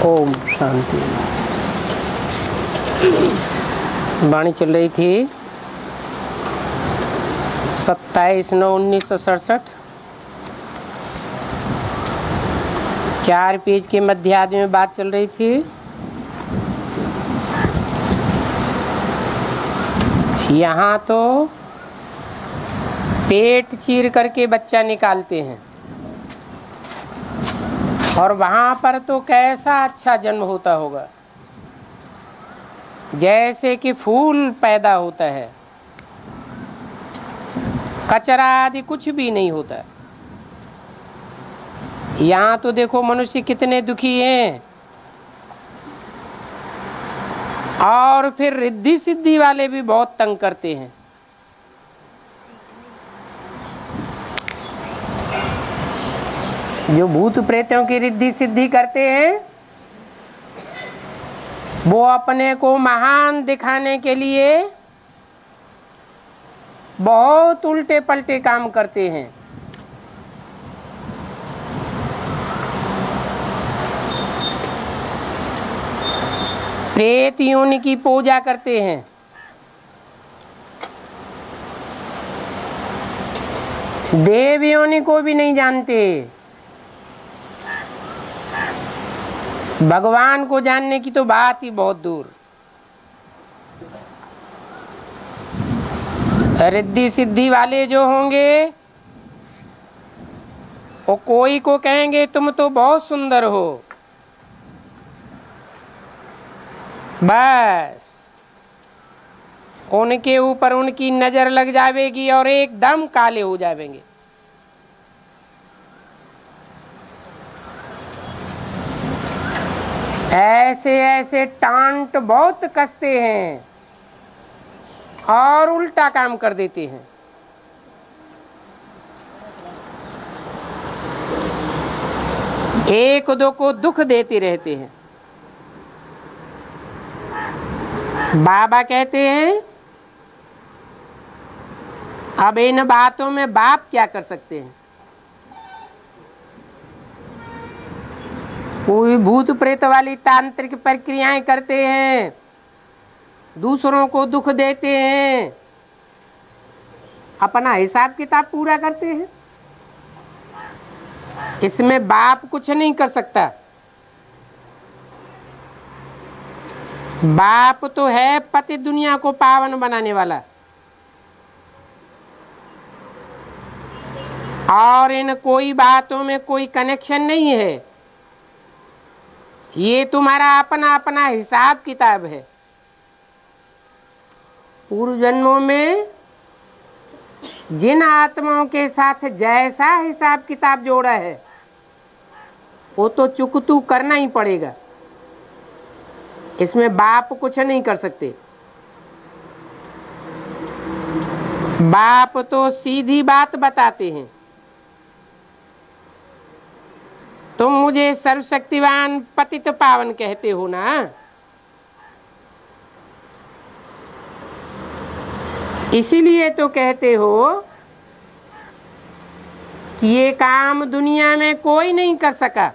ओम शांति। वाणी चल रही थी 27/9/1967, 4 पेज के मध्यार्ध में बात चल रही थी। यहाँ तो पेट चीर करके बच्चा निकालते हैं और वहाँ पर तो कैसा अच्छा जन्म होता होगा, जैसे कि फूल पैदा होता है, कचरा आदि कुछ भी नहीं होता। यहाँ तो देखो मनुष्य कितने दुखी हैं, और फिर रिद्धि सिद्धि वाले भी बहुत तंग करते हैं। जो भूत प्रेतों की रिद्धि सिद्धि करते हैं, वो अपने को महान दिखाने के लिए बहुत उल्टे पलटे काम करते हैं। प्रेत योनि की पूजा करते हैं, देव योनि को भी नहीं जानते, भगवान को जानने की तो बात ही बहुत दूर। रिद्धि सिद्धि वाले जो होंगे वो कोई को कहेंगे तुम तो बहुत सुंदर हो, बस उनके ऊपर उनकी नजर लग जाएगी और एकदम काले हो जाएंगे। ऐसे ऐसे टांट बहुत कसते हैं और उल्टा काम कर देते हैं। एक दो को दुख देते रहते हैं। बाबा कहते हैं अब इन बातों में बाप क्या कर सकते हैं। कोई भूत प्रेत वाली तांत्रिक प्रक्रियाएं करते हैं, दूसरों को दुख देते हैं, अपना हिसाब किताब पूरा करते हैं। इसमें बाप कुछ नहीं कर सकता। बाप तो है पति दुनिया को पावन बनाने वाला, और इन कोई बातों में कोई कनेक्शन नहीं है। ये तुम्हारा अपना अपना हिसाब किताब है। पूर्व जन्मों में जिन आत्माओं के साथ जैसा हिसाब किताब जोड़ा है वो तो चुकतू करना ही पड़ेगा। इसमें बाप कुछ नहीं कर सकते। बाप तो सीधी बात बताते हैं, तुम मुझे सर्वशक्तिवान पतित पावन कहते हो ना, इसीलिए तो कहते हो कि ये काम दुनिया में कोई नहीं कर सका,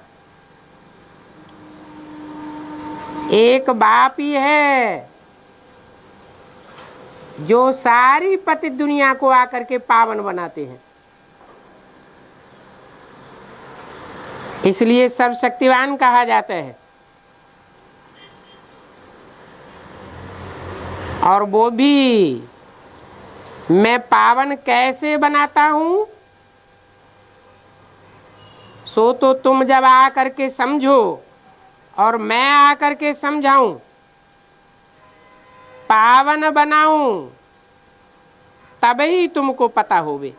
एक बाप ही है जो सारी पतित दुनिया को आकर के पावन बनाते हैं। इसलिए सर्वशक्तिवान कहा जाता है। और वो भी मैं पावन कैसे बनाता हूं, सो तो तुम जब आकर के समझो और मैं आकर के समझाऊं, पावन बनाऊं, तभी तुमको पता होवे।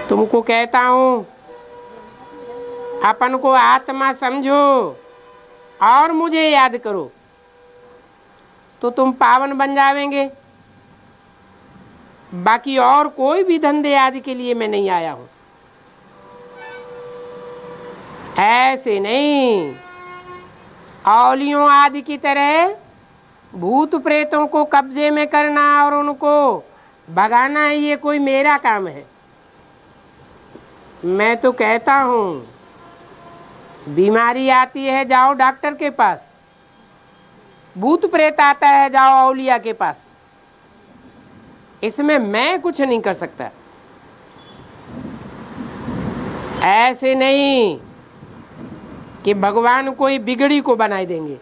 तुमको कहता हूं अपन को आत्मा समझो और मुझे याद करो, तो तुम पावन बन जावेंगे। बाकी और कोई भी धंधे आदि के लिए मैं नहीं आया हूं। ऐसे नहीं औलियों आदि की तरह भूत प्रेतों को कब्जे में करना और उनको भगाना, ये कोई मेरा काम है। मैं तो कहता हूं बीमारी आती है जाओ डॉक्टर के पास, भूत प्रेत आता है जाओ औलिया के पास। इसमें मैं कुछ नहीं कर सकता। ऐसे नहीं कि भगवान कोई बिगड़ी को बनाए देंगे।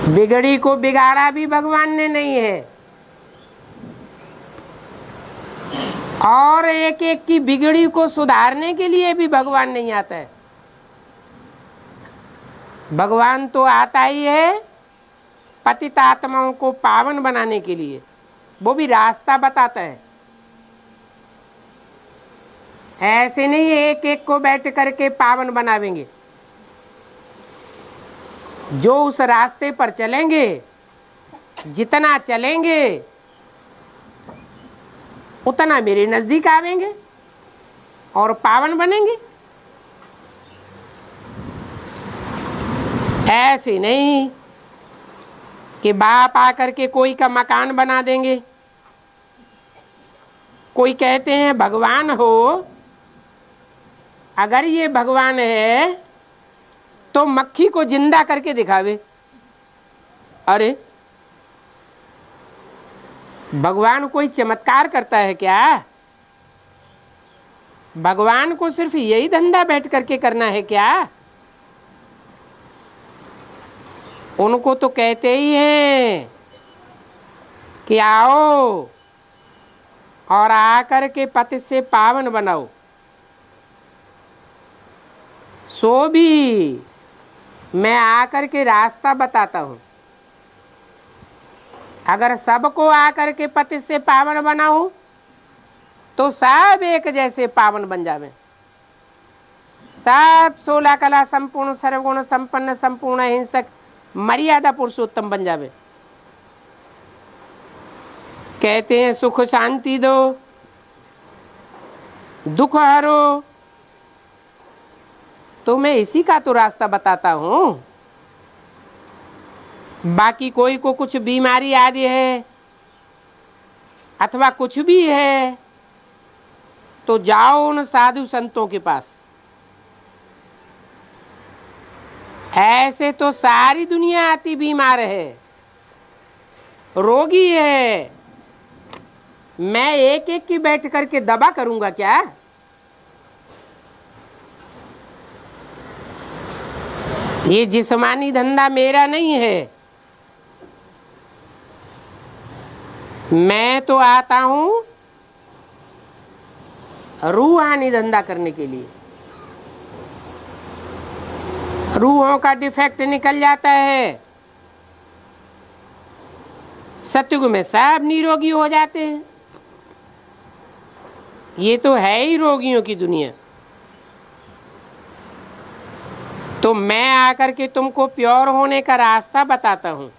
बिगड़ी को बिगाड़ा भी भगवान ने नहीं है, और एक एक की बिगड़ी को सुधारने के लिए भी भगवान नहीं आता है। भगवान तो आता ही है पतित आत्माओं को पावन बनाने के लिए, वो भी रास्ता बताता है। ऐसे नहीं एक एक को बैठ करके पावन बनावेंगे। जो उस रास्ते पर चलेंगे, जितना चलेंगे उतना मेरे नजदीक आवेंगे और पावन बनेंगे। ऐसे नहीं कि बाप आकर के कोई का मकान बना देंगे। कोई कहते हैं भगवान हो, अगर ये भगवान है तो मक्खी को जिंदा करके दिखावे। अरे भगवान कोई चमत्कार करता है क्या? भगवान को सिर्फ यही धंधा बैठ करके करना है क्या? उनको तो कहते ही हैं कि आओ और आकर के पति से पावन बनाओ। सो भी मैं आकर के रास्ता बताता हूं। अगर सबको आकर के पति से पावन बनाऊं तो सब एक जैसे पावन बन जावे। सब 16 कला संपूर्ण सर्वगुण संपन्न संपूर्ण हिंसक मर्यादा पुरुषोत्तम बन जावे। कहते हैं सुख शांति दो, दुख हरो, तो मैं इसी का तो रास्ता बताता हूं। बाकी कोई को कुछ बीमारी आदि है अथवा कुछ भी है तो जाओ उन साधु संतों के पास। ऐसे तो सारी दुनिया आती बीमार है, रोगी है। मैं एक एक की बैठ करके दवा करूंगा क्या? ये जिस्मानी धंधा मेरा नहीं है। मैं तो आता हूं रूहानी धंधा करने के लिए। रूहों का डिफेक्ट निकल जाता है, सतयुग में सब निरोगी हो जाते हैं। ये तो है ही रोगियों की दुनिया। तो मैं आकर के तुमको प्योर होने का रास्ता बताता हूं।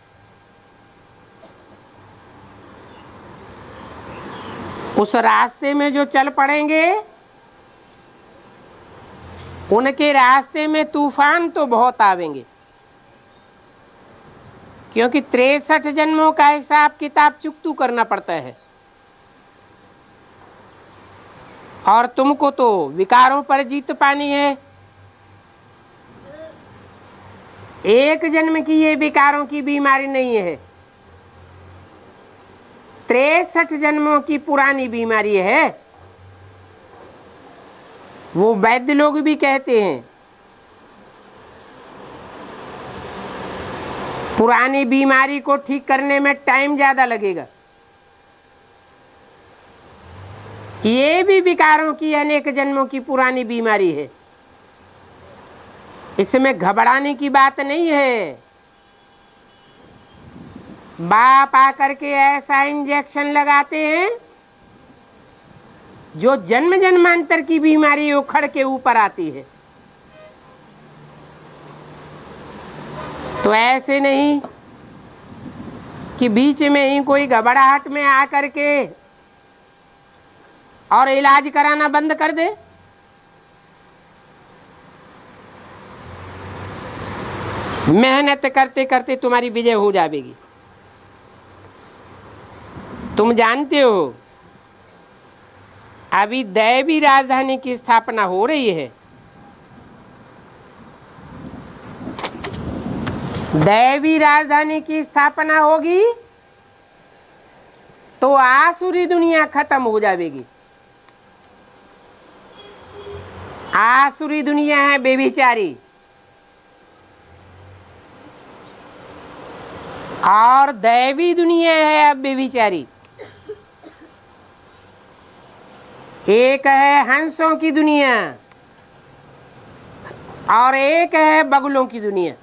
उस रास्ते में जो चल पड़ेंगे उनके रास्ते में तूफान तो बहुत आवेंगे, क्योंकि 63 जन्मों का हिसाब किताब चुकतू करना पड़ता है। और तुमको तो विकारों पर जीत पानी है। एक जन्म की ये विकारों की बीमारी नहीं है, 63 जन्मों की पुरानी बीमारी है। वो वैद्य लोग भी कहते हैं पुरानी बीमारी को ठीक करने में टाइम ज्यादा लगेगा। ये भी विकारों की अनेक जन्मों की पुरानी बीमारी है, इसमें घबराने की बात नहीं है। बाप आकर के ऐसा इंजेक्शन लगाते हैं जो जन्म जन्मांतर की बीमारी उखड़ के ऊपर आती है। तो ऐसे नहीं कि बीच में ही कोई घबराहट में आकर के और इलाज कराना बंद कर दे। मेहनत करते करते तुम्हारी विजय हो जाएगी। तुम जानते हो अभी दैवी राजधानी की स्थापना हो रही है। दैवी राजधानी की स्थापना होगी तो आसुरी दुनिया खत्म हो जाएगी। आसुरी दुनिया है बेविचारी, और दैवी दुनिया है अब बेविचारी। एक है हंसों की दुनिया और एक है बगुलों की दुनिया।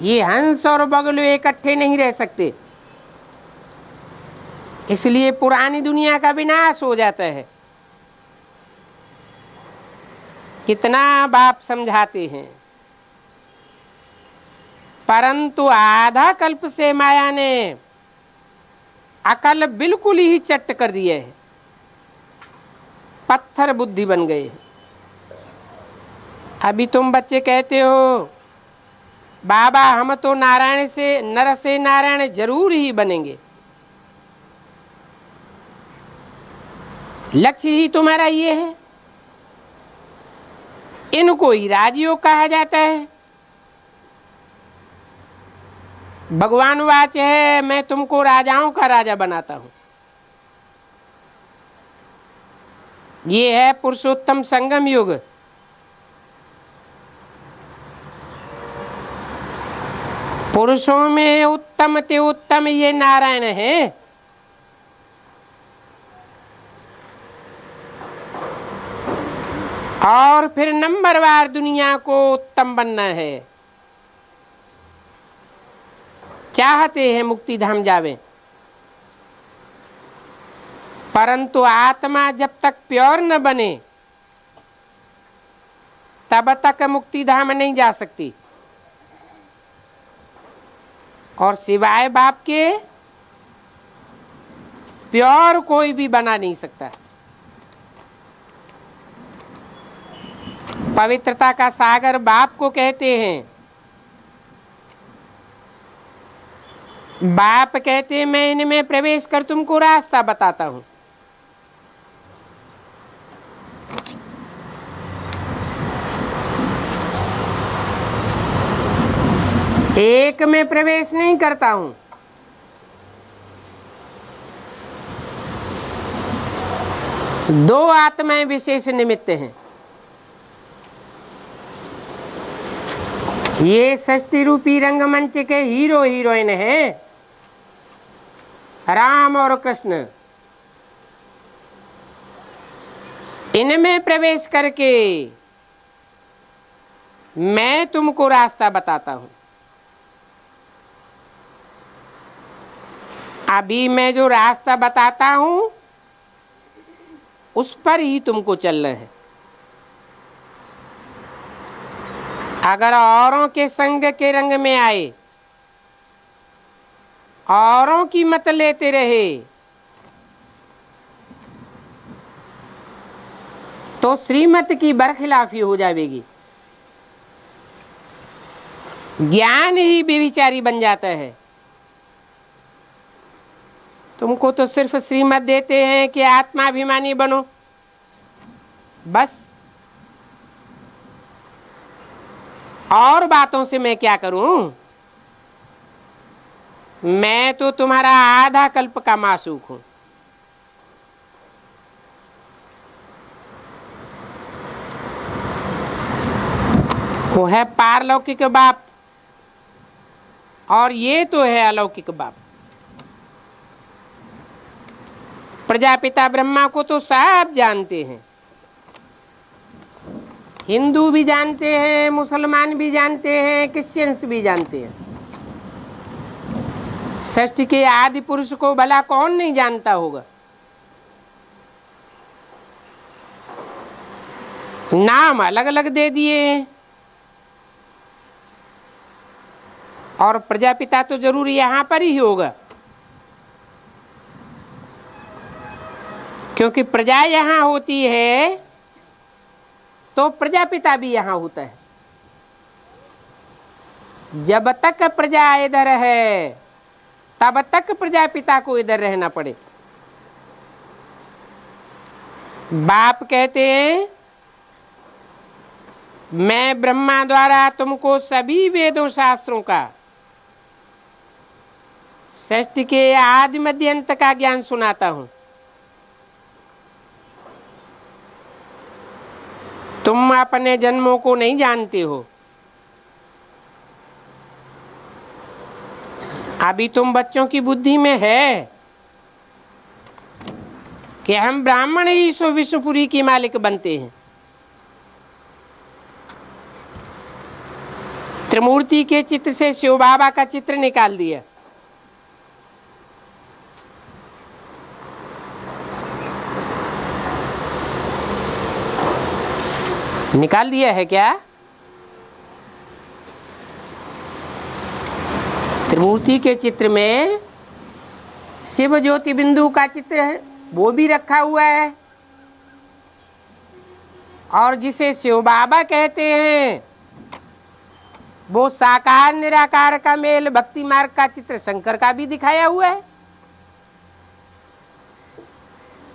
ये हंस और बगुल इकट्ठे नहीं रह सकते, इसलिए पुरानी दुनिया का विनाश हो जाता है। कितना बाप समझाते हैं, परंतु आधा कल्प से माया ने अकल बिल्कुल ही चट कर दिए है, पत्थर बुद्धि बन गए। अभी तुम बच्चे कहते हो बाबा हम तो नारायण से नर से नारायण जरूर ही बनेंगे, लक्ष्य ही तुम्हारा ये है। इनको ही राजयोग कहा जाता है। भगवान वाच है मैं तुमको राजाओं का राजा बनाता हूं। ये है पुरुषोत्तम संगम युग। पुरुषों में उत्तम ते उत्तम ये नारायण है। और फिर नंबरवार दुनिया को उत्तम बनना है। चाहते हैं मुक्ति धाम जावे, परंतु आत्मा जब तक प्योर न बने तब तक मुक्ति धाम नहीं जा सकती। और सिवाय बाप के प्योर कोई भी बना नहीं सकता। पवित्रता का सागर बाप को कहते हैं। बाप कहते हैं मैं इनमें प्रवेश कर तुमको रास्ता बताता हूं। एक में प्रवेश नहीं करता हूं, दो आत्माएं विशेष निमित्त हैं। ये षष्टि रूपी रंगमंच के हीरो हीरोइन हैं, राम और कृष्ण। इनमें प्रवेश करके मैं तुमको रास्ता बताता हूं। अभी मैं जो रास्ता बताता हूं उस पर ही तुमको चलना है। अगर औरों के संग के रंग में आए, औरों की मत लेते रहे, तो श्रीमत की बरखिलाफी हो जाएगी। ज्ञान ही बेविचारी बन जाता है। तुमको तो सिर्फ श्रीमत देते हैं कि आत्माभिमानी बनो, बस। और बातों से मैं क्या करूं? मैं तो तुम्हारा आधा कल्प का मासूक हूं। वो है पारलौकिक बाप और ये तो है अलौकिक बाप। प्रजापिता ब्रह्मा को तो सब जानते हैं, हिंदू भी जानते हैं, मुसलमान भी जानते हैं, क्रिश्चियंस भी जानते हैं। षष्ठ के आदि पुरुष को भला कौन नहीं जानता होगा। नाम अलग अलग दे दिए हैं। और प्रजापिता तो जरूर यहां पर ही होगा, क्योंकि प्रजा यहां होती है तो प्रजापिता भी यहां होता है। जब तक प्रजा इधर है तब तक प्रजापिता को इधर रहना पड़े। बाप कहते हैं मैं ब्रह्मा द्वारा तुमको सभी वेदों शास्त्रों का सृष्टि के आदि मध्य अंत का ज्ञान सुनाता हूं। तुम अपने जन्मों को नहीं जानते हो। अभी तुम बच्चों की बुद्धि में है कि हम ब्राह्मण ही सो विष्णुपुरी की मालिक बनते हैं। त्रिमूर्ति के चित्र से शिव बाबा का चित्र निकाल दिया। निकाल दिया है क्या? त्रिमूर्ति के चित्र में शिव ज्योति बिंदु का चित्र है, वो भी रखा हुआ है। और जिसे शिव बाबा कहते हैं वो साकार निराकार का मेल भक्ति मार्ग का चित्र शंकर का भी दिखाया हुआ है।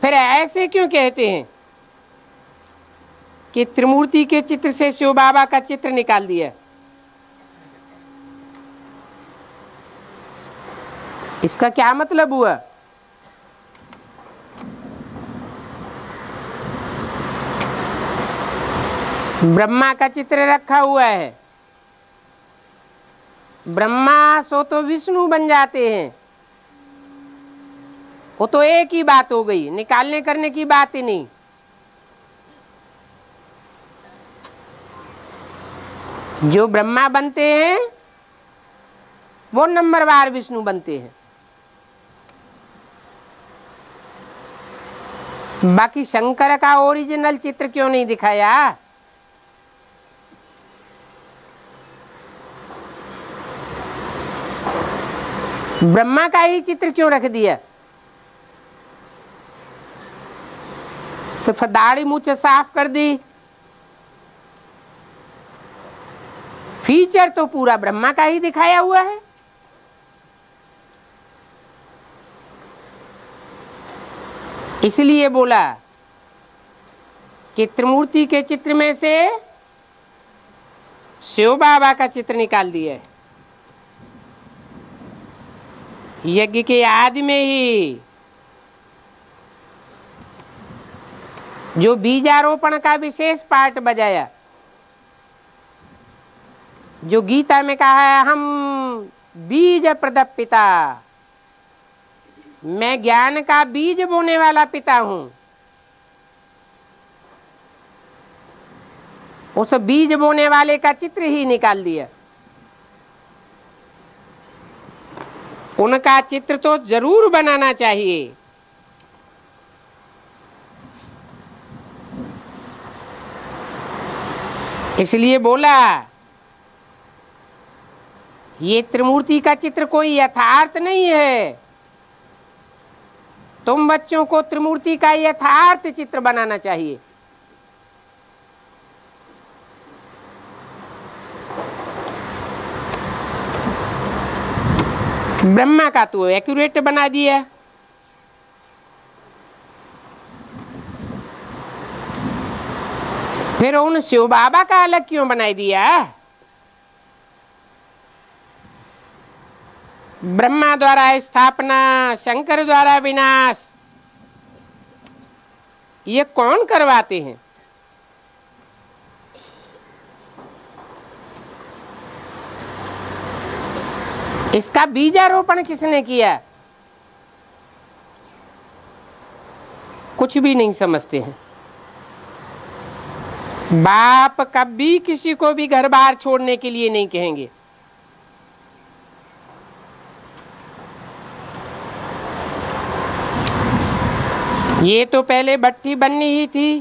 फिर ऐसे क्यों कहते हैं कि त्रिमूर्ति के चित्र से शिव बाबा का चित्र निकाल दिया? इसका क्या मतलब हुआ? ब्रह्मा का चित्र रखा हुआ है, ब्रह्मा सो तो विष्णु बन जाते हैं। वो तो एक ही बात हो गई, निकालने करने की बात ही नहीं। जो ब्रह्मा बनते हैं वो नंबरवार विष्णु बनते हैं। बाकी शंकर का ओरिजिनल चित्र क्यों नहीं दिखाया? ब्रह्मा का ही चित्र क्यों रख दिया? सिर्फ दाढ़ी मूंछ साफ कर दी, फीचर तो पूरा ब्रह्मा का ही दिखाया हुआ है। इसलिए बोला कि त्रिमूर्ति के चित्र में से शिव बाबा का चित्र निकाल दिया है। यज्ञ के आदि में ही जो बीजारोपण का विशेष पाठ बजाया, जो गीता में कहा है हम बीज प्रदप पिता, मैं ज्ञान का बीज बोने वाला पिता हूं। उस बीज बोने वाले का चित्र ही निकाल दिया। उनका चित्र तो जरूर बनाना चाहिए। इसलिए बोला ये त्रिमूर्ति का चित्र कोई यथार्थ नहीं है। तुम बच्चों को त्रिमूर्ति का यथार्थ चित्र बनाना चाहिए। ब्रह्मा का तो एक्यूरेट बना दिया। फिर उन शिव बाबा का अलग क्यों बना दिया? ब्रह्मा द्वारा स्थापना, शंकर द्वारा विनाश, ये कौन करवाते हैं? इसका बीजारोपण किसने किया? कुछ भी नहीं समझते हैं। बाप कभी किसी को भी घर बार छोड़ने के लिए नहीं कहेंगे। ये तो पहले भट्टी बननी ही थी,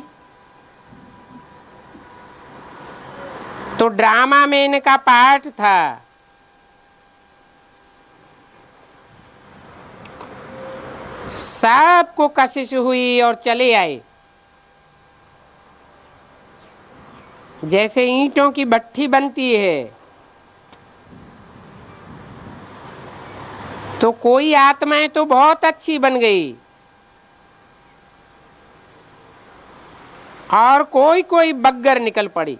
तो ड्रामा में इनका पार्ट था। सबको कशिश हुई और चले आए। जैसे ईंटों की भट्टी बनती है तो कोई आत्माएं तो बहुत अच्छी बन गई, और कोई कोई बग्गर निकल पड़ी।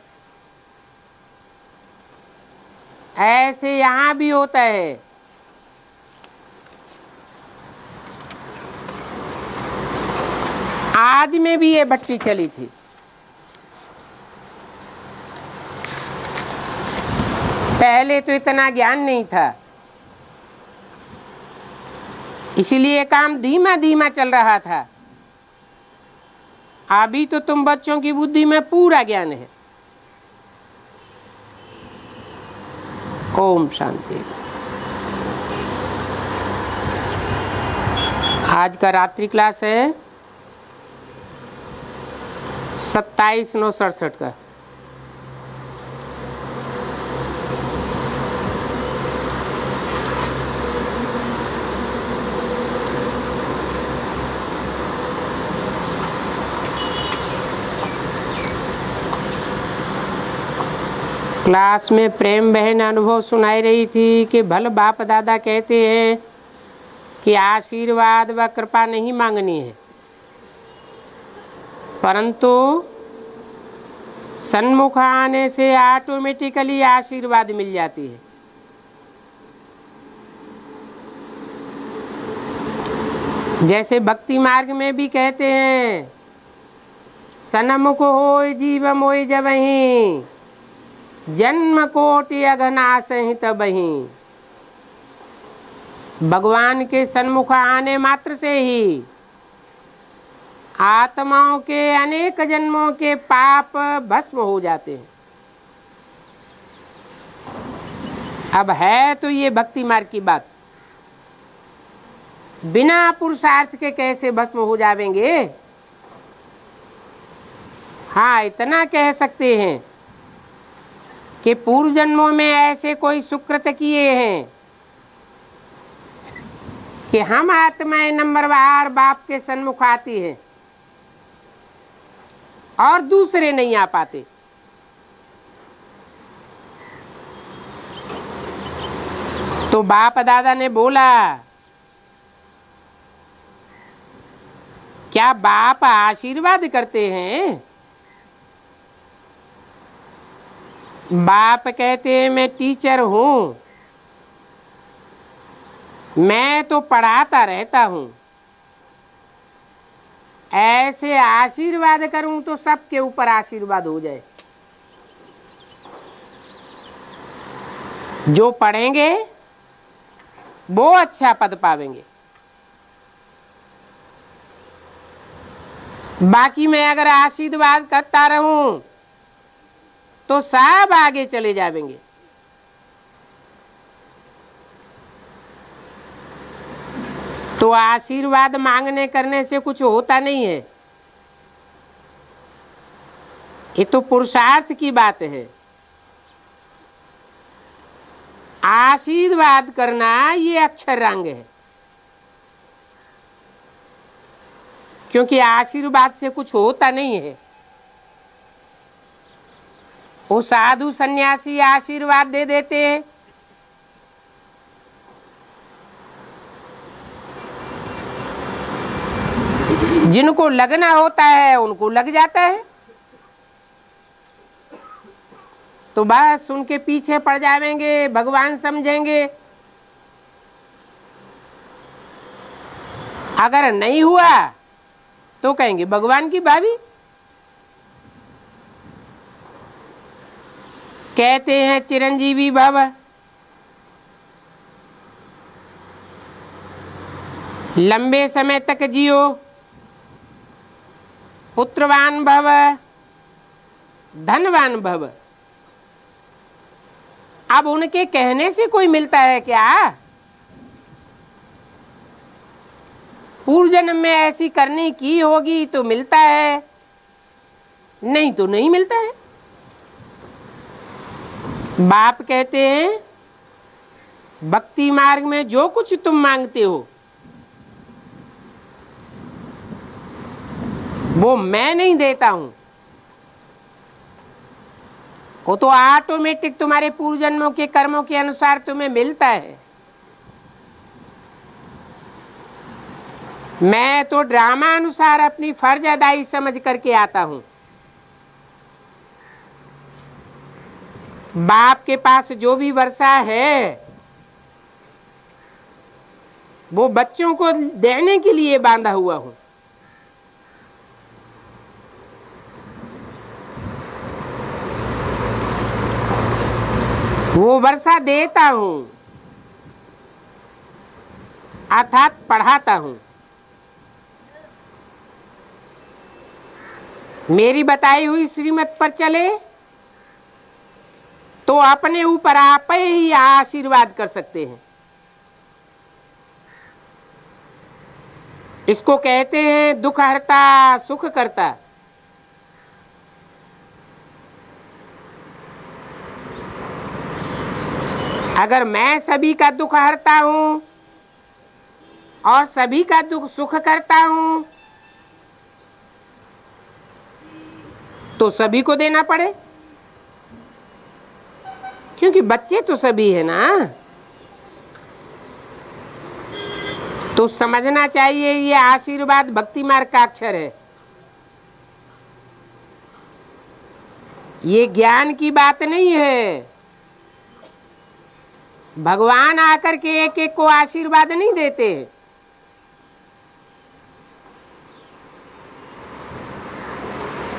ऐसे यहां भी होता है। आदि में भी ये भट्टी चली थी। पहले तो इतना ज्ञान नहीं था, इसलिए काम धीमा धीमा चल रहा था। अभी तो तुम बच्चों की बुद्धि में पूरा ज्ञान है। ओम शांति। आज का रात्रि क्लास है 27/9/67 का। क्लास में प्रेम बहन अनुभव सुनाई रही थी कि भल बाप दादा कहते हैं कि आशीर्वाद व कृपा नहीं मांगनी है, परंतु सन्मुख आने से ऑटोमेटिकली आशीर्वाद मिल जाती है। जैसे भक्ति मार्ग में भी कहते हैं, सन्मुख होय जीव मोय जबहि, जन्म कोटि अघनासहि तबहि। भगवान के सन्मुख आने मात्र से ही आत्माओं के अनेक जन्मों के पाप भस्म हो जाते हैं। अब है तो ये भक्ति मार्ग की बात, बिना पुरुषार्थ के कैसे भस्म हो जाएंगे। हाँ, इतना कह सकते हैं कि पूर्व जन्मों में ऐसे कोई सुकृत किए हैं कि हम आत्माएं नंबरवार बाप के सन्मुख आती हैं और दूसरे नहीं आ पाते। तो बाप दादा ने बोला, क्या बाप आशीर्वाद करते हैं? बाप कहते हैं मैं टीचर हूं, मैं तो पढ़ाता रहता हूं, ऐसे आशीर्वाद करूं तो सबके ऊपर आशीर्वाद हो जाए। जो पढ़ेंगे वो अच्छा पद पावेंगे, बाकी मैं अगर आशीर्वाद करता रहूं तो सब आगे चले जाएंगे। तो आशीर्वाद मांगने करने से कुछ होता नहीं है, ये तो पुरुषार्थ की बात है। आशीर्वाद करना ये अक्षरांग है, क्योंकि आशीर्वाद से कुछ होता नहीं है। वो साधु सन्यासी आशीर्वाद दे देते हैं, जिनको लगना होता है उनको लग जाता है, तो बस उनके पीछे पड़ जाएंगे, भगवान समझेंगे। अगर नहीं हुआ तो कहेंगे भगवान की भाभी। कहते हैं चिरंजीवी भव, लंबे समय तक जियो, पुत्रवान भव, धनवान भव। अब उनके कहने से कोई मिलता है क्या? पूर्व जन्म में ऐसी करनी की होगी तो मिलता है, नहीं तो नहीं मिलता है। बाप कहते हैं भक्ति मार्ग में जो कुछ तुम मांगते हो वो मैं नहीं देता हूं, वो तो ऑटोमेटिक तुम्हारे पूर्व जन्मों के कर्मों के अनुसार तुम्हें मिलता है। मैं तो ड्रामा अनुसार अपनी फर्ज अदाई समझ करके आता हूं। बाप के पास जो भी वर्षा है वो बच्चों को देने के लिए बांधा हुआ हूं। वो वर्षा देता हूं अर्थात पढ़ाता हूं। मेरी बताई हुई श्रीमत पर चले तो अपने ऊपर आप ही आशीर्वाद कर सकते हैं। इसको कहते हैं दुख हरता सुख करता। अगर मैं सभी का दुख हरता हूं और सभी का दुख सुख करता हूं तो सभी को देना पड़े, क्योंकि बच्चे तो सभी है ना। तो समझना चाहिए ये आशीर्वाद भक्ति मार्ग का अक्षर है। ये ज्ञान की बात नहीं है। भगवान आकर के एक एक को आशीर्वाद नहीं देते।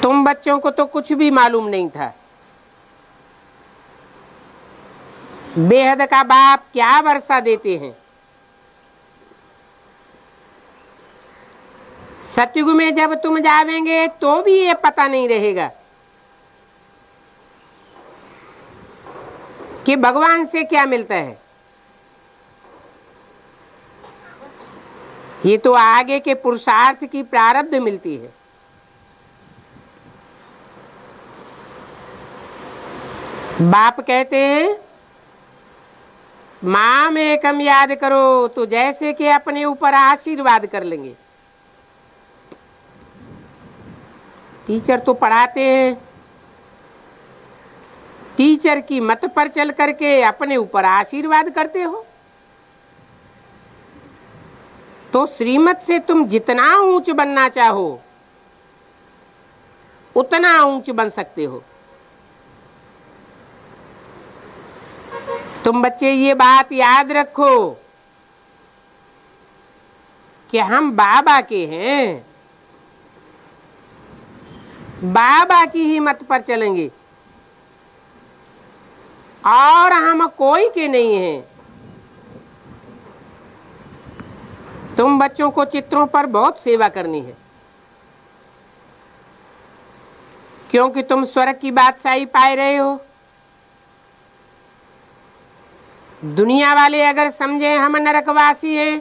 तुम बच्चों को तो कुछ भी मालूम नहीं था। बेहद का बाप क्या वर्षा देते हैं। सतयुग में जब तुम जावेंगे तो भी ये पता नहीं रहेगा कि भगवान से क्या मिलता है। ये तो आगे के पुरुषार्थ की प्रारब्ध मिलती है। बाप कहते हैं माम एकम याद करो, तो जैसे कि अपने ऊपर आशीर्वाद कर लेंगे। टीचर तो पढ़ाते हैं, टीचर की मत पर चल करके अपने ऊपर आशीर्वाद करते हो। तो श्रीमत से तुम जितना ऊंच बनना चाहो उतना ऊंच बन सकते हो। तुम बच्चे ये बात याद रखो कि हम बाबा के हैं, बाबा की ही मत पर चलेंगे और हम कोई के नहीं हैं। तुम बच्चों को चित्रों पर बहुत सेवा करनी है, क्योंकि तुम स्वर्ग की बादशाही पाए रहे हो। दुनिया वाले अगर समझे हम नरकवासी हैं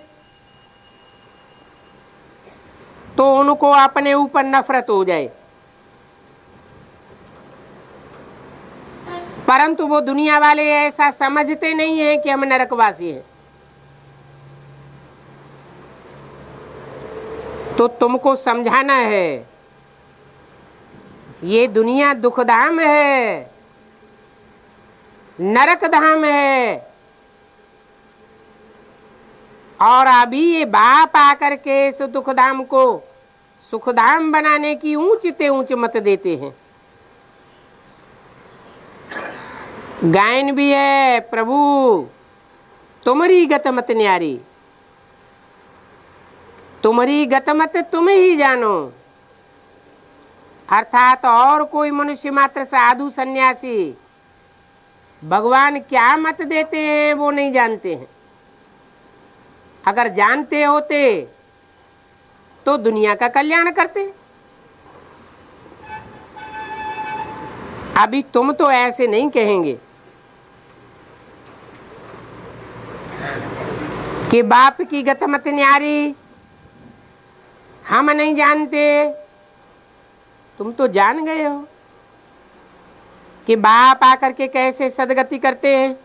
तो उनको अपने ऊपर नफरत हो जाए, परंतु वो दुनिया वाले ऐसा समझते नहीं हैं कि हम नरकवासी हैं। तो तुमको समझाना है ये दुनिया दुखधाम है, नरक धाम है, और अभी ये बाप आकर के इस दुखधाम को सुखधाम बनाने की ऊंच ते ऊंच मत देते हैं। गायन भी है, प्रभु तुम्हारी गतमत न्यारी, तुम्हारी गतमत तुम ही जानो। अर्थात और कोई मनुष्य मात्र साधु सन्यासी भगवान क्या मत देते हैं वो नहीं जानते हैं। अगर जानते होते तो दुनिया का कल्याण करते। अभी तुम तो ऐसे नहीं कहेंगे कि बाप की गतमत न्यारी, हम नहीं जानते। तुम तो जान गए हो कि बाप आकर के कैसे सदगति करते हैं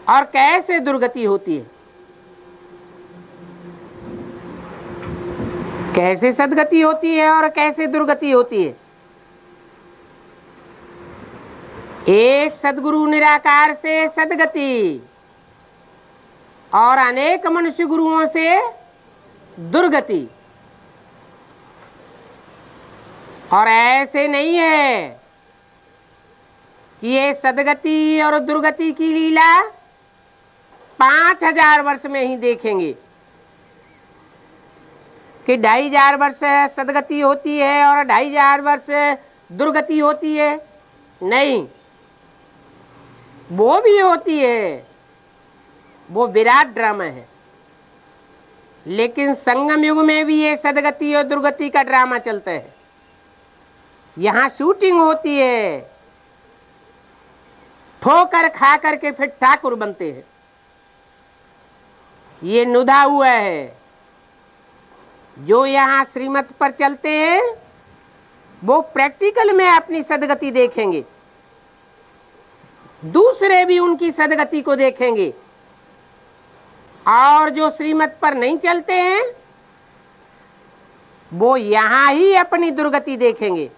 और कैसे दुर्गति होती है। कैसे सदगति होती है और कैसे दुर्गति होती है। एक सदगुरु निराकार से सदगति और अनेक मनुष्य गुरुओं से दुर्गति। और ऐसे नहीं है कि ये सदगति और दुर्गति की लीला 5000 वर्ष में ही देखेंगे कि 2500 वर्ष सदगति होती है और 2500 वर्ष दुर्गति होती है। नहीं, वो भी होती है, वो विराट ड्रामा है। लेकिन संगम युग में भी ये सदगति और दुर्गति का ड्रामा चलता है। यहां शूटिंग होती है, ठोकर खा करके फिर ठाकुर बनते हैं। ये नुधा हुआ है। जो यहां श्रीमत पर चलते हैं वो प्रैक्टिकल में अपनी सदगति देखेंगे, दूसरे भी उनकी सदगति को देखेंगे। और जो श्रीमत पर नहीं चलते हैं वो यहां ही अपनी दुर्गति देखेंगे।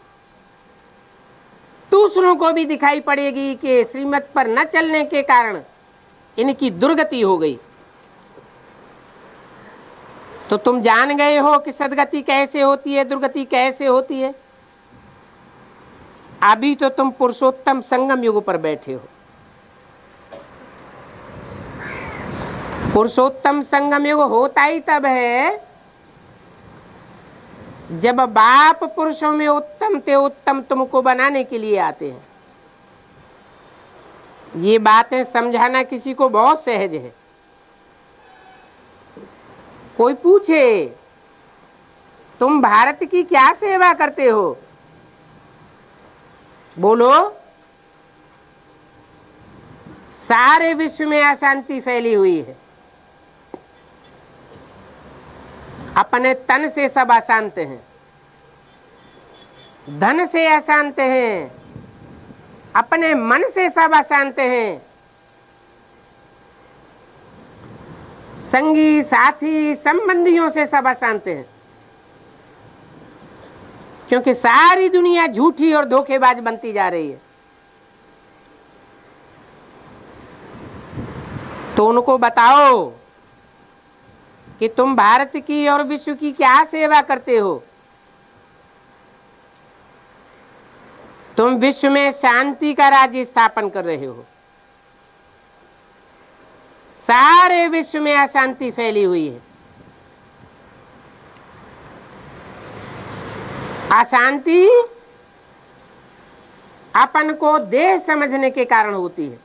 दूसरों को भी दिखाई पड़ेगी कि श्रीमत पर न चलने के कारण इनकी दुर्गति हो गई। तो तुम जान गए हो कि सदगति कैसे होती है, दुर्गति कैसे होती है। अभी तो तुम पुरुषोत्तम संगम युग पर बैठे हो। पुरुषोत्तम संगम युग होता ही तब है जब बाप पुरुषों में उत्तम ते उत्तम तुमको बनाने के लिए आते हैं। ये बातें समझाना किसी को बहुत सहज है। कोई पूछे तुम भारत की क्या सेवा करते हो, बोलो सारे विश्व में अशांति फैली हुई है। अपने तन से सब अशांत हैं, धन से अशांत हैं, अपने मन से सब अशांत हैं। संगी साथी संबंधियों से सब अशांत हैं, क्योंकि सारी दुनिया झूठी और धोखेबाज बनती जा रही है। तो उनको बताओ कि तुम भारत की और विश्व की क्या सेवा करते हो। तुम विश्व में शांति का राज्य स्थापन कर रहे हो। सारे विश्व में अशांति फैली हुई है। अशांति अपन को देह समझने के कारण होती है।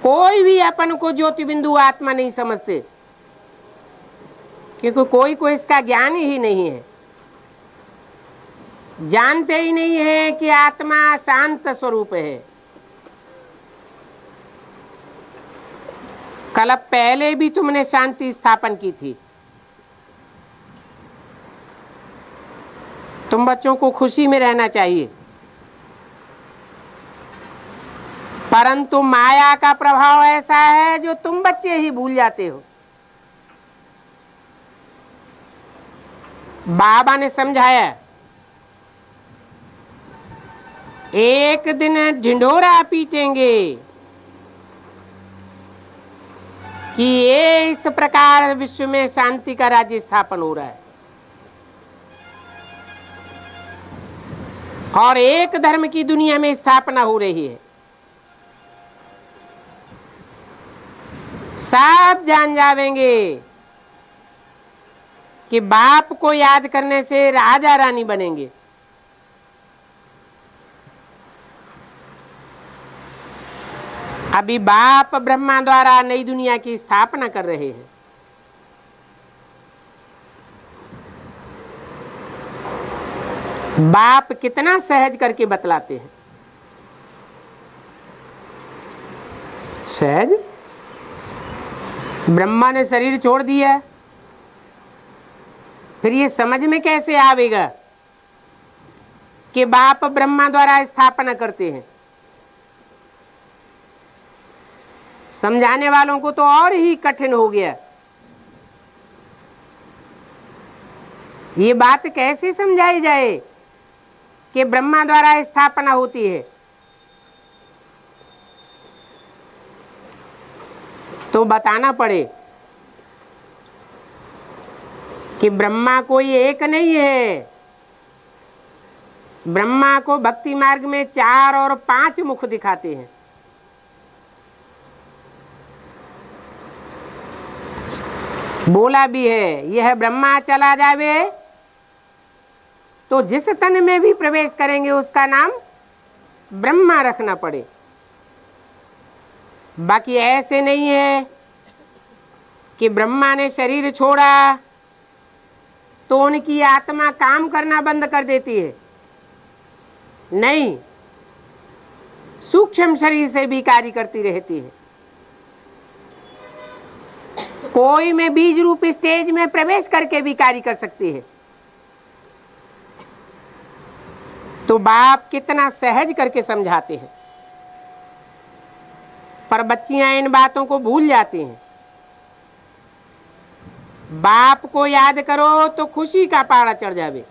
कोई भी अपन को ज्योति बिंदु आत्मा नहीं समझते, क्योंकि कोई को इसका ज्ञान ही नहीं है। जानते ही नहीं है कि आत्मा शांत स्वरूप है। कल पहले भी तुमने शांति स्थापन की थी। तुम बच्चों को खुशी में रहना चाहिए, परंतु माया का प्रभाव ऐसा है जो तुम बच्चे ही भूल जाते हो। बाबा ने समझाया, एक दिन ढिंढोरा पीटेंगे कि ये इस प्रकार विश्व में शांति का राज्य स्थापन हो रहा है और एक धर्म की दुनिया में स्थापना हो रही है। सब जान जावेंगे कि बाप को याद करने से राजा रानी बनेंगे। अभी बाप ब्रह्मा द्वारा नई दुनिया की स्थापना कर रहे हैं। बाप कितना सहज करके बतलाते हैं। सहज ब्रह्मा ने शरीर छोड़ दिया, फिर ये समझ में कैसे आवेगा कि बाप ब्रह्मा द्वारा स्थापना करते हैं। समझाने वालों को तो और ही कठिन हो गया। ये बात कैसे समझाई जाए कि ब्रह्मा द्वारा स्थापना होती है। तो बताना पड़े कि ब्रह्मा कोई एक नहीं है, ब्रह्मा को भक्ति मार्ग में 4 और 5 मुख दिखाते हैं। बोला भी है, यह ब्रह्मा चला जावे तो जिस तन में भी प्रवेश करेंगे उसका नाम ब्रह्मा रखना पड़े। बाकी ऐसे नहीं है कि ब्रह्मा ने शरीर छोड़ा तो उनकी आत्मा काम करना बंद कर देती है। नहीं, सूक्ष्म शरीर से भी कार्य करती रहती है। कोई में बीज रूप स्टेज में प्रवेश करके भी कार्य कर सकती है। तो बाप कितना सहज करके समझाते हैं, पर बच्चियां इन बातों को भूल जाती हैं। बाप को याद करो तो खुशी का पहाड़ चढ़ जावे।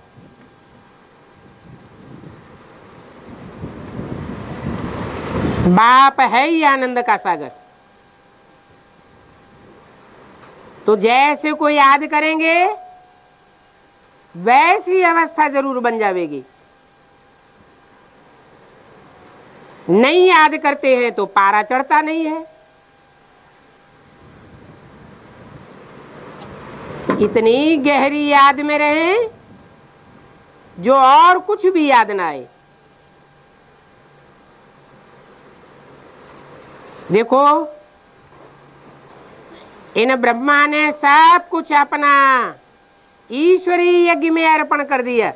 बाप है ही आनंद का सागर। तो जैसे कोई याद करेंगे वैसी अवस्था जरूर बन जाएगी। नहीं याद करते हैं तो पारा चढ़ता नहीं है। इतनी गहरी याद में रहें जो और कुछ भी याद ना आए। देखो, इन ब्रह्मा ने सब कुछ अपना ईश्वरीय यज्ञ में अर्पण कर दिया।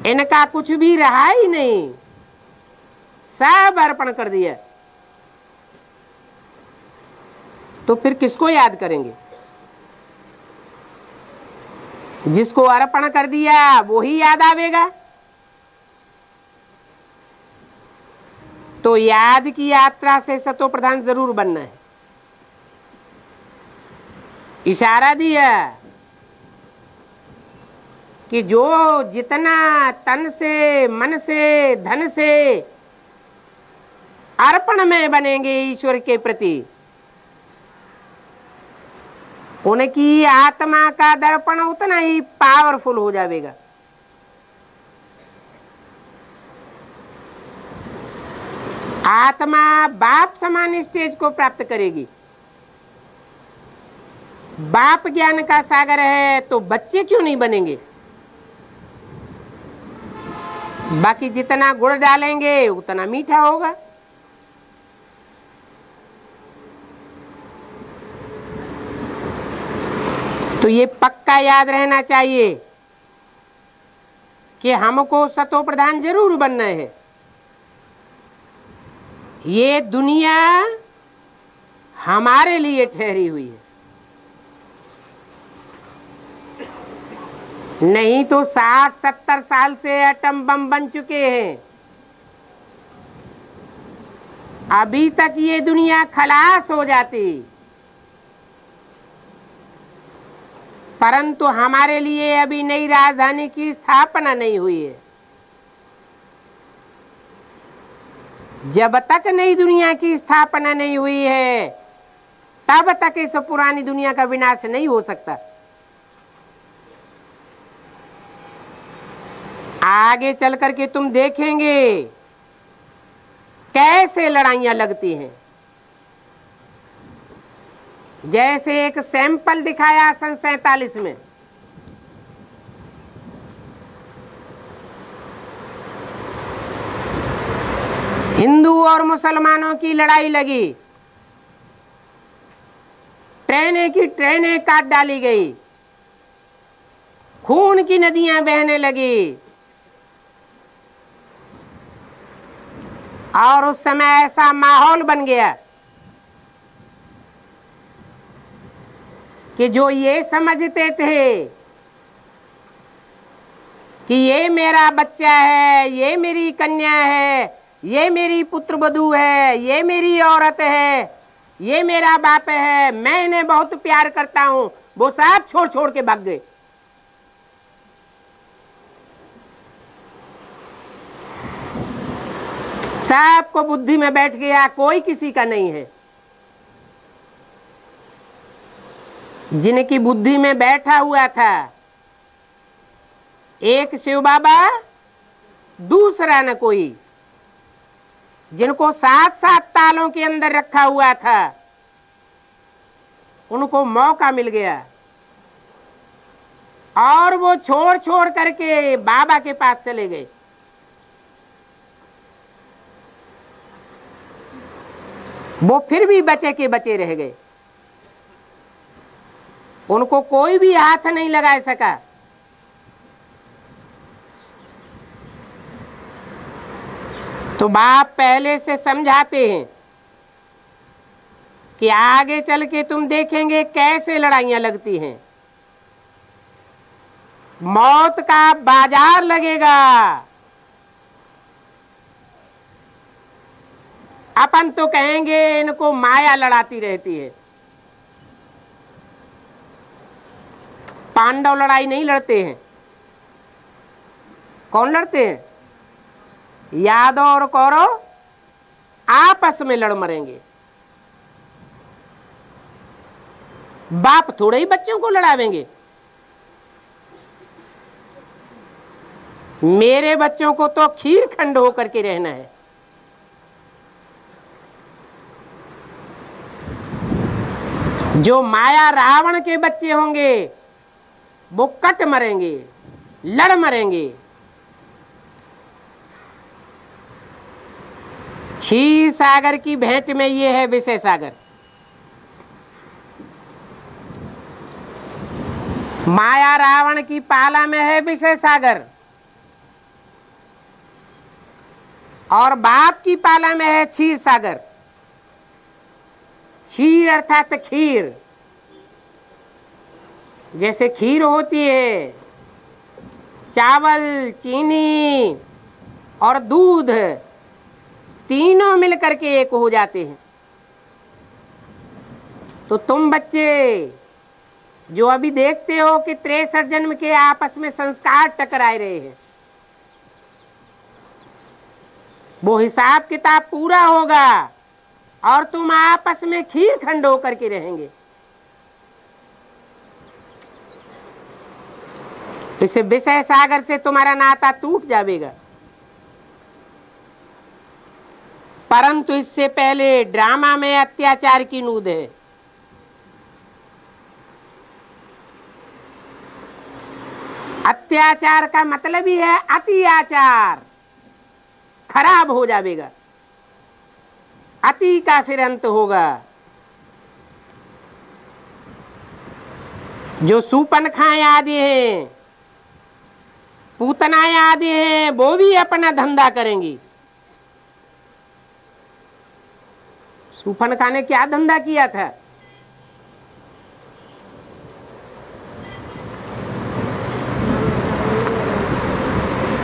इनका कुछ भी रहा ही नहीं, सब अर्पण कर दिया। तो फिर किसको याद करेंगे? जिसको अर्पण कर दिया वो ही याद आवेगा। तो याद की यात्रा से सतो प्रधान जरूर बनना है। इशारा दिया कि जो जितना तन से, मन से, धन से अर्पण में बनेंगे ईश्वर के प्रति, उनकी आत्मा का दर्पण उतना ही पावरफुल हो जाएगा। आत्मा बाप समान स्टेज को प्राप्त करेगी। बाप ज्ञान का सागर है तो बच्चे क्यों नहीं बनेंगे? बाकी जितना गुड़ डालेंगे उतना मीठा होगा। तो ये पक्का याद रहना चाहिए कि हमको सतो प्रधान जरूर बनना है। ये दुनिया हमारे लिए ठहरी हुई है, नहीं तो 60-70 साल से एटम बम बन चुके हैं। अभी तक ये दुनिया खलास हो जाती, परंतु हमारे लिए अभी नई राजधानी की स्थापना नहीं हुई है। जब तक नई दुनिया की स्थापना नहीं हुई है तब तक इस पुरानी दुनिया का विनाश नहीं हो सकता। आगे चल करके तुम देखेंगे कैसे लड़ाइयां लगती हैं। जैसे एक सैंपल दिखाया सन 47 में, हिंदू और मुसलमानों की लड़ाई लगी। ट्रेनें की ट्रेनें काट डाली गई, खून की नदियां बहने लगी। और उस समय ऐसा माहौल बन गया कि जो ये समझते थे कि ये मेरा बच्चा है, ये मेरी कन्या है, ये मेरी पुत्र वधू है, ये मेरी औरत है, ये मेरा बाप है, मैं इन्हें बहुत प्यार करता हूं, वो सब छोड़ छोड़ के भाग गए। सबको बुद्धि में बैठ गया, कोई किसी का नहीं है। जिनकी बुद्धि में बैठा हुआ था एक शिव बाबा, दूसरा न कोई, जिनको 7-7 तालों के अंदर रखा हुआ था, उनको मौका मिल गया और वो छोड़ छोड़ करके बाबा के पास चले गए। वो फिर भी बचे के बचे रह गए, उनको कोई भी हाथ नहीं लगा सका। तो बाप पहले से समझाते हैं कि आगे चल के तुम देखेंगे कैसे लड़ाइयां लगती हैं, मौत का बाजार लगेगा। अपन तो कहेंगे इनको माया लड़ाती रहती है। पांडव लड़ाई नहीं लड़ते हैं, कौन लड़ते हैं? यादव और कौरव आपस में लड़ मरेंगे। बाप थोड़े ही बच्चों को लड़ावेंगे। मेरे बच्चों को तो खीर खंड होकर के रहना है। जो माया रावण के बच्चे होंगे वो कट मरेंगे, लड़ मरेंगे। क्षीर सागर की भेंट में ये है विषय सागर। माया रावण की पाला में है विषय सागर और बाप की पाला में है क्षीर सागर। क्षीर अर्थात खीर, जैसे खीर होती है, चावल, चीनी और दूध तीनों मिलकर के एक हो जाते हैं। तो तुम बच्चे जो अभी देखते हो कि 63 जन्म के आपस में संस्कार टकराए रहे हैं, वो हिसाब किताब पूरा होगा और तुम आपस में खीर खंड होकर के रहेंगे। इस विषय सागर से तुम्हारा नाता टूट जाएगा। परंतु इससे पहले ड्रामा में अत्याचार की नूद है। अत्याचार का मतलब ही है अति आचार, खराब हो जाएगा। अति का फिर अंत होगा। जो सूपनखाएं आदि हैं, पूतनाएं आदि हैं, वो भी अपना धंधा करेंगी। सूपनखा ने क्या धंधा किया था?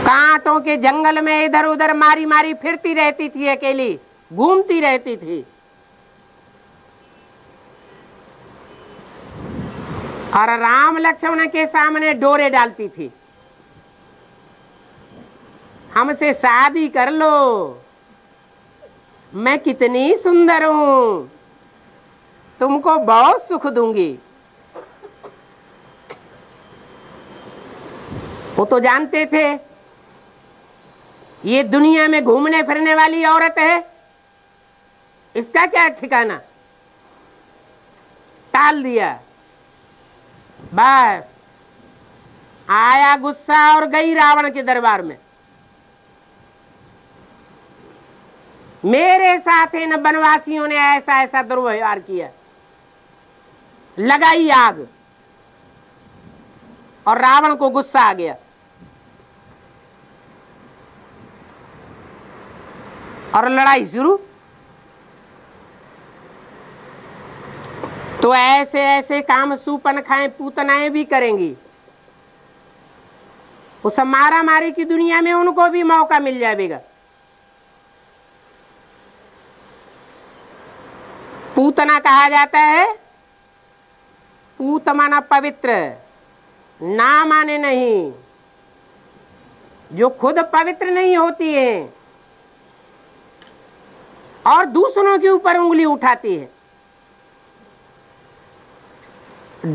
कांटों के जंगल में इधर उधर मारी मारी फिरती रहती थी, अकेली घूमती रहती थी। और राम लक्ष्मण के सामने डोरे डालती थी, हमसे शादी कर लो, मैं कितनी सुंदर हूं, तुमको बहुत सुख दूंगी। वो तो जानते थे ये दुनिया में घूमने फिरने वाली औरत है, इसका क्या ठिकाना। टाल दिया, बस आया गुस्सा और गई रावण के दरबार में। मेरे साथ इन वनवासियों ने ऐसा ऐसा दुर्व्यवहार किया, लगाई आग और रावण को गुस्सा आ गया और लड़ाई शुरू। तो ऐसे ऐसे काम सूपनखाएं पूतनाएं भी करेंगी। उस मारा मारी की दुनिया में उनको भी मौका मिल जाएगा। पूतना कहा जाता है, पूत माना पवित्र, ना माने नहीं, जो खुद पवित्र नहीं होती है और दूसरों के ऊपर उंगली उठाती है,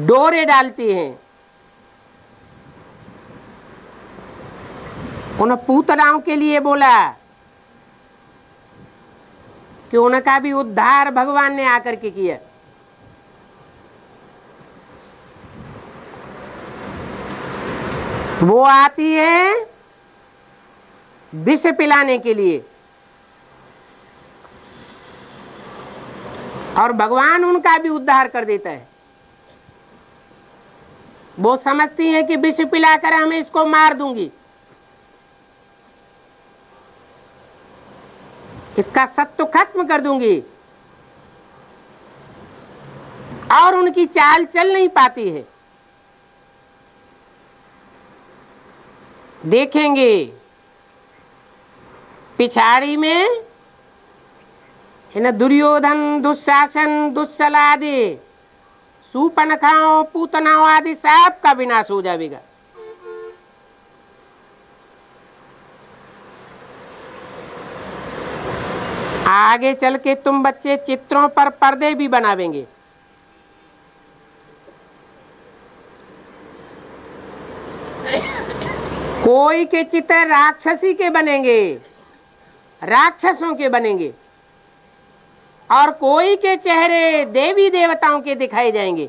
डोरे डालती हैं, उन पूतनाओं के लिए बोला कि उनका भी उद्धार भगवान ने आकर के किया। वो आती है विष पिलाने के लिए और भगवान उनका भी उद्धार कर देता है। वो समझती हैं कि विष पिलाकर हमें इसको मार दूंगी, इसका सत्व खत्म कर दूंगी, और उनकी चाल चल नहीं पाती है। देखेंगे पिछाड़ी में है ना, दुर्योधन, दुशासन, दुस्सला आदि, सूर्पणखाओं, पूतनाओं आदि सब का विनाश हो जाएगा। आगे चल के तुम बच्चे चित्रों पर पर्दे भी बनावेंगे। कोई के चित्र राक्षसी के बनेंगे, राक्षसों के बनेंगे, और कोई के चेहरे देवी देवताओं के दिखाए जाएंगे।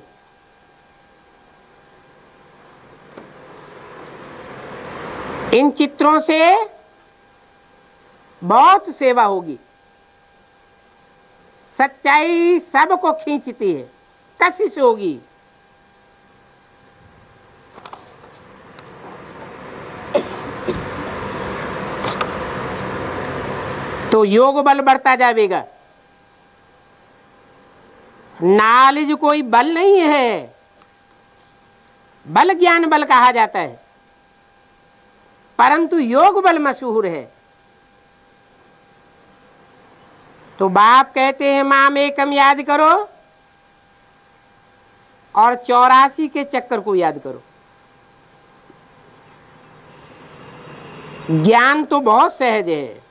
इन चित्रों से बहुत सेवा होगी। सच्चाई सबको खींचती है, कशिश होगी। तो योग बल बढ़ता जाएगा। नॉलेज कोई बल नहीं है, बल ज्ञान बल कहा जाता है, परंतु योग बल मशहूर है। तो बाप कहते हैं माम एकम याद करो और 84 के चक्कर को याद करो। ज्ञान तो बहुत सहज है,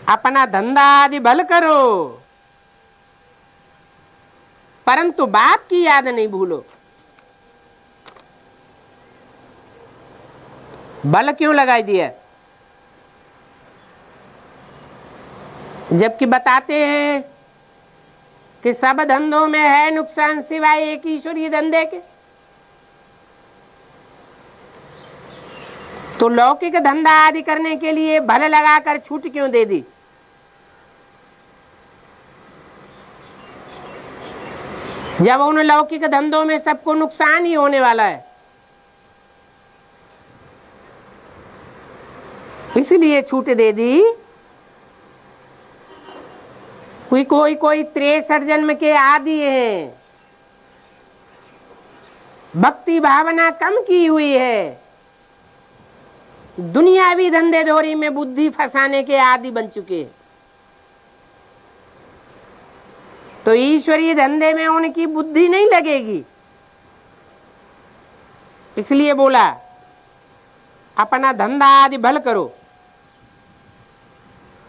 अपना धंधा आदि भल करो, परंतु बाप की याद नहीं भूलो। बल क्यों लगाई दिया? जबकि बताते हैं कि सब धंधों में है नुकसान सिवाय एक ईश्वरीय धंधे के। तो लौकिक धंधा आदि करने के लिए भल लगाकर छूट क्यों दे दी? जब उन लौकिक धंधों में सबको नुकसान ही होने वाला है। इसलिए छूट दे दी। कोई 63 जन्म के आदि हैं, भक्ति भावना कम की हुई है, दुनियावी धंधे धोरी में बुद्धि फंसाने के आदि बन चुके हैं। तो ईश्वरीय धंधे में उनकी बुद्धि नहीं लगेगी। इसलिए बोला अपना धंधा आदि भल करो,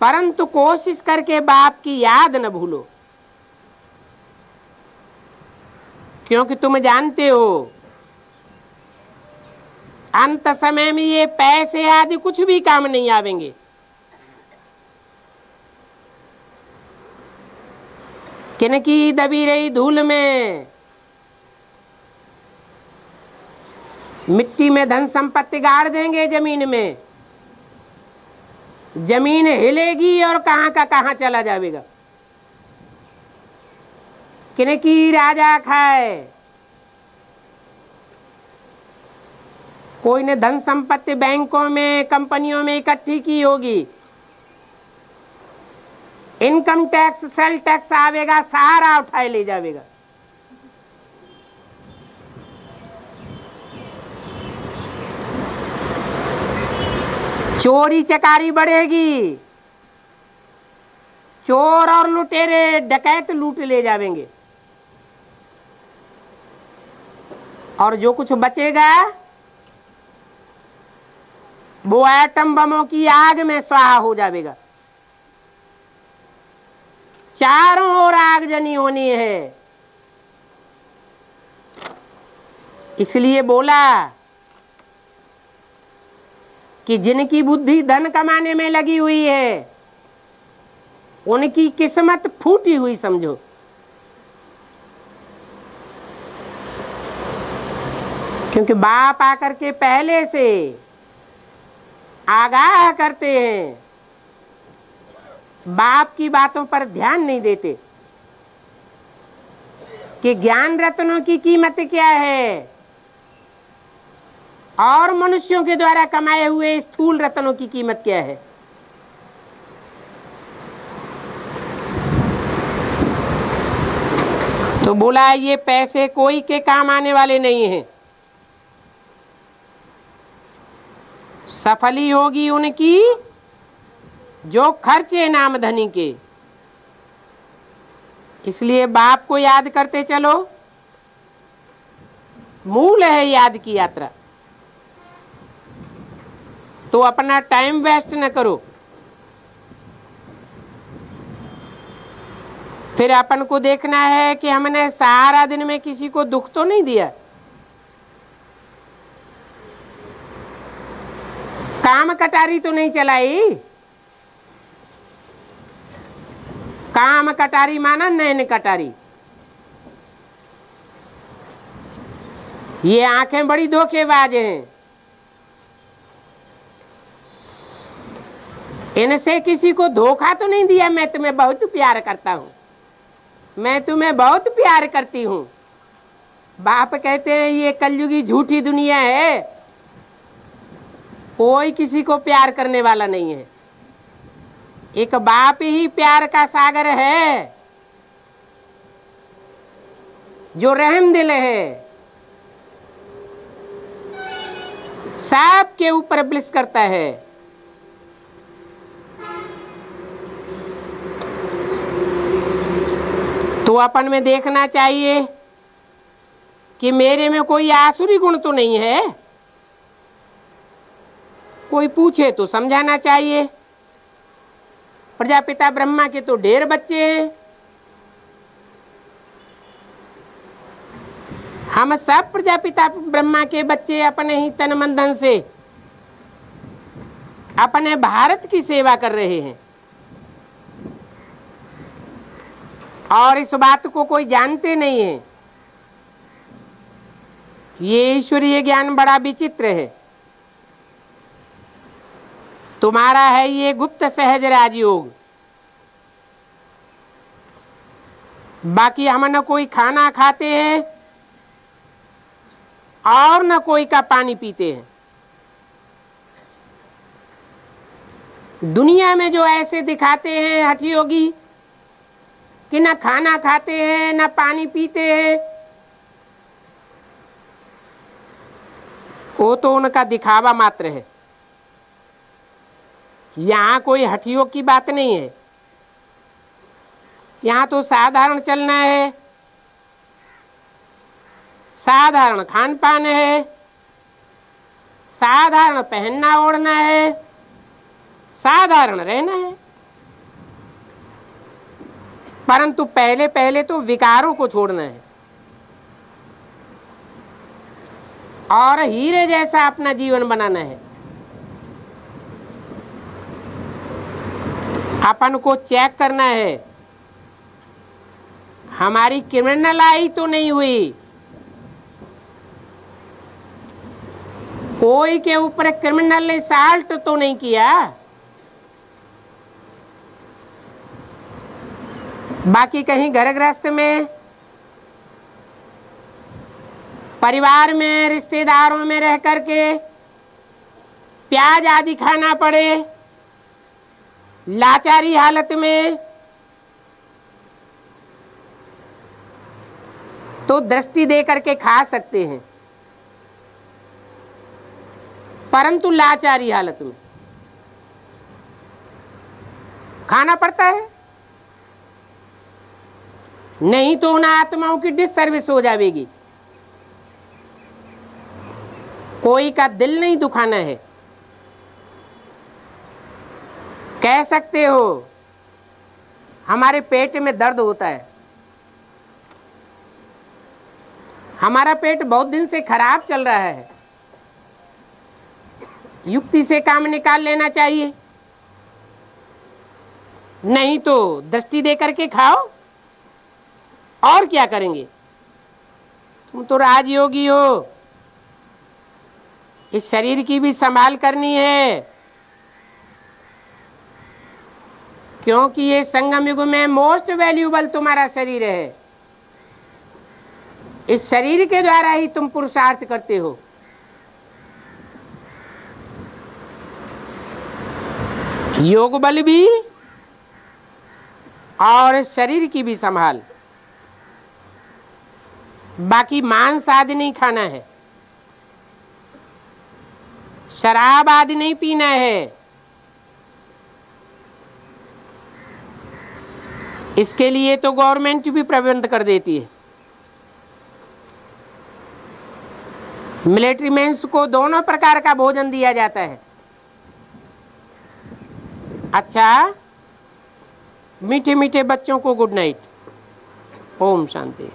परंतु कोशिश करके बाप की याद न भूलो। क्योंकि तुम जानते हो अंत समय में ये पैसे आदि कुछ भी काम नहीं आवेंगे। किनकी दबी रही धूल में, मिट्टी में धन संपत्ति गाड़ देंगे, जमीन में जमीन हिलेगी और कहां का कहां चला जाएगा। किनकी राजा खाए, कोई ने धन संपत्ति बैंकों में कंपनियों में इकट्ठी की होगी, इनकम टैक्स सेल टैक्स आवेगा, सारा उठाए ले जाएगा। चोरी चकारी बढ़ेगी, चोर और लुटेरे डकैत लूट ले जाएंगे, और जो कुछ बचेगा वो एटम बमों की आग में स्वाहा हो जाएगा। चारों ओर आगजनी होनी है। इसलिए बोला कि जिनकी बुद्धि धन कमाने में लगी हुई है उनकी किस्मत फूटी हुई समझो। क्योंकि बाप आकर के पहले से आगाह करते हैं, बाप की बातों पर ध्यान नहीं देते कि ज्ञान रत्नों की कीमत क्या है और मनुष्यों के द्वारा कमाए हुए स्थूल रत्नों की कीमत क्या है। तो बोला ये पैसे कोई के काम आने वाले नहीं हैं, सफली होगी उनकी जो खर्चे नाम धनी के। इसलिए बाप को याद करते चलो, मूल है याद की यात्रा। तो अपना टाइम वेस्ट न करो। फिर अपन को देखना है कि हमने सारा दिन में किसी को दुख तो नहीं दिया, काम कटारी तो नहीं चलाई। काम कटारी माना नैन कटारी। ये आंखें बड़ी धोखेबाज हैं, इनसे किसी को धोखा तो नहीं दिया मैं तुम्हें बहुत प्यार करता हूं, मैं तुम्हें बहुत प्यार करती हूं। बाप कहते हैं ये कलयुगी झूठी दुनिया है, कोई किसी को प्यार करने वाला नहीं है। एक बाप ही प्यार का सागर है जो रहम दिल है, सब के ऊपर ब्लिस करता है। तो अपन में देखना चाहिए कि मेरे में कोई आसुरी गुण तो नहीं है। कोई पूछे तो समझाना चाहिए। प्रजापिता ब्रह्मा के तो ढेर बच्चे हैं, हम सब प्रजापिता ब्रह्मा के बच्चे अपने ही तन मन धन से अपने भारत की सेवा कर रहे हैं। और इस बात को कोई जानते नहीं है। ये ईश्वरीय ज्ञान बड़ा विचित्र है। तुम्हारा है ये गुप्त सहज राजयोग। बाकी हम न कोई खाना खाते हैं और न कोई का पानी पीते हैं। दुनिया में जो ऐसे दिखाते हैं हठयोगी कि न खाना खाते हैं न पानी पीते हैं, वो तो उनका दिखावा मात्र है। यहाँ कोई हठयोग की बात नहीं है, यहाँ तो साधारण चलना है, साधारण खान पान है, साधारण पहनना ओढ़ना है, साधारण रहना है। परंतु पहले पहले तो विकारों को छोड़ना है और हीरे जैसा अपना जीवन बनाना है। अपन को चेक करना है हमारी क्रिमिनलाई तो नहीं हुई, कोई के ऊपर क्रिमिनल ने साल्ट तो नहीं किया। बाकी कहीं घर गृहस्थ में, परिवार में, रिश्तेदारों में रह करके प्याज आदि खाना पड़े, लाचारी हालत में, तो दृष्टि दे करके खा सकते हैं। परंतु लाचारी हालत में खाना पड़ता है, नहीं तो उन आत्माओं की डिसर्विस हो जाएगी। कोई का दिल नहीं दुखाना है। कह सकते हो हमारे पेट में दर्द होता है, हमारा पेट बहुत दिन से खराब चल रहा है, युक्ति से काम निकाल लेना चाहिए, नहीं तो दृष्टि दे करके खाओ। और क्या करेंगे? तुम तो राजयोगी हो, इस शरीर की भी संभाल करनी है, क्योंकि ये संगम युग में मोस्ट वैल्यूबल तुम्हारा शरीर है। इस शरीर के द्वारा ही तुम पुरुषार्थ करते हो। योग बल भी और शरीर की भी संभाल। बाकी मांस आदि नहीं खाना है, शराब आदि नहीं पीना है। इसके लिए तो गवर्नमेंट भी प्रबंध कर देती है। मिलिट्री मेंस को दोनों प्रकार का भोजन दिया जाता है। अच्छा, मीठे मीठे बच्चों को गुड नाइट। ओम शांति।